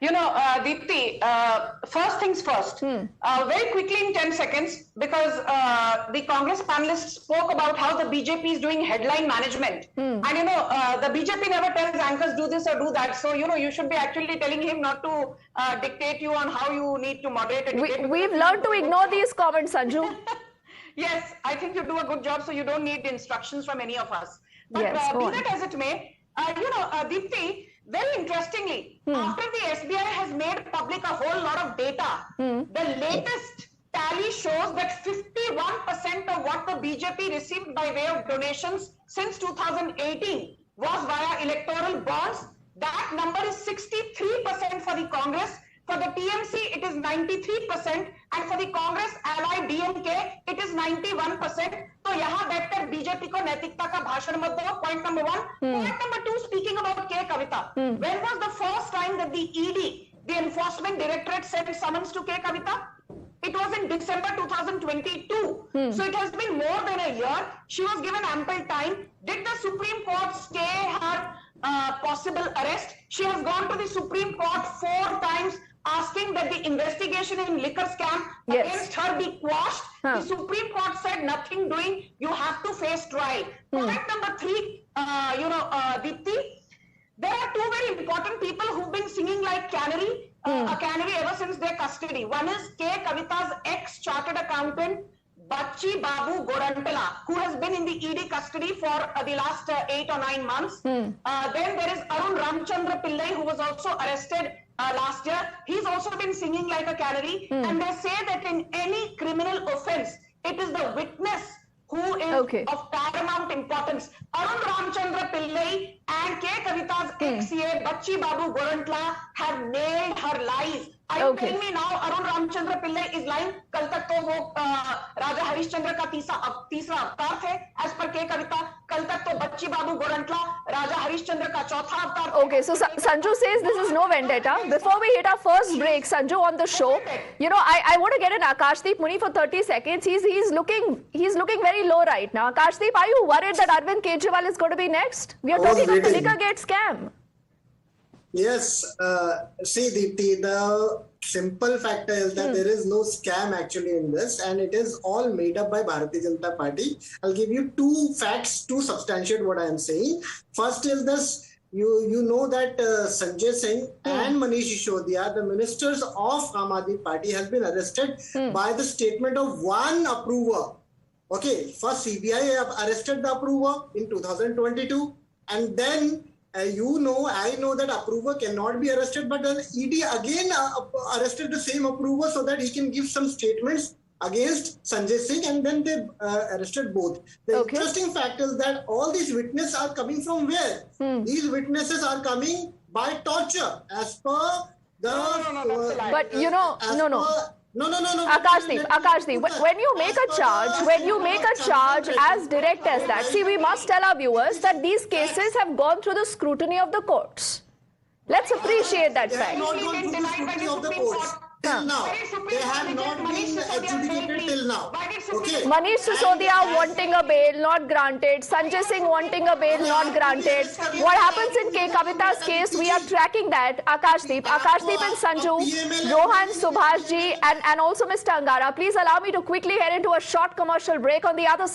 Deepti, first things first, very quickly in 10 seconds, because the Congress panelists spoke about how the BJP is doing headline management. And, the BJP never tells anchors do this or do that. So, you should be actually telling him not to dictate you on how you need to moderate a debate. We've learned to ignore these comments, Sanju. Yes, I think you do a good job, so you don't need instructions from any of us. But yes, be that as it may, Deepti, very interestingly, after the SBI has made public a whole lot of data, the latest tally shows that 51% of what the BJP received by way of donations since 2018 was via electoral bonds. That number is 63% for the Congress. For the TMC, it is 93%, and for the Congress ally DMK, it is 91%. तो यहाँ बैठकर BJP को नैतिकता का भाषण मत दो. Point number one. Point number two. Speaking about K. Kavita, when was the first time that the ED, the Enforcement Directorate, sent summons to K. Kavita? It was in December 2022. So it has been more than a year. She was given ample time. Did the Supreme Court stay her possible arrest? She has gone to the Supreme Court 4 times, asking that the investigation in liquor scam against her be quashed. The Supreme Court said nothing doing. You have to face trial. Point number 3, Deepti, there are 2 very important people who've been singing like canary, a canary ever since their custody. One is K. Kavita's ex-chartered accountant, Bacchi Babu Gorantala, who has been in the ED custody for the last 8 or 9 months. Then there is Arun Ramchandra Pillai, who was also arrested last year. He's also been singing like a canary. And they say that in any criminal offense, it is the witness who is of paramount importance. Arun Ramchandra Pillai and K. Kavita's ex-CA, Bacchi Babu Gorantala, have nailed her lies. Are you telling me now Arun Ramchandra Pillai is lying? कल तक तो वो राजा हरिश्चंद्र का तीसरा अवतार थे as per K. Kavita. कल तक तो बच्ची बाबू गोरंटला राजा हरिश्चंद्र का चौथा अवतार थे. Okay, so Sanju says this is no vendetta. Before we hit our first break, Sanju, on the show, I want to get an Akashdeep Muni for 30 seconds. He's looking very low right now. Akashdeep, are you worried that Arvind Kejriwal is going to be next? We are talking about the Liquorgate scam. Yes, see Deepti, the simple factor is that there is no scam actually in this, and it is all made up by Bharatiya Janata Party. I'll give you 2 facts to substantiate what I am saying. First is this, you know that Sanjay Singh and Manish Sisodiya, the ministers of Aam Aadmi Party, has been arrested by the statement of one approver. Okay, first CBI arrested the approver in 2022, and then I know that approver cannot be arrested, but then ED again arrested the same approver so that he can give some statements against Sanjay Singh, and then they arrested both. The interesting fact is that all these witnesses are coming from where? These witnesses are coming by torture, as per the... But No. Akashdeep, when you make a charge as direct as that, see, we must tell our viewers that these cases have gone through the scrutiny of the courts. Let's appreciate that fact. They have not gone through the scrutiny of the courts till now. They have not been adjudicated till now. Okay. Manish Sisodiya wanting a bail, not granted. Sanjay Singh wanting a bail, not granted. What happens in K. Kavita's case, we are tracking that. Akashdeep and Sanju, Rohan, Subhash ji, and also Mr. Angara. Please allow me to quickly head into a short commercial break. On the other side,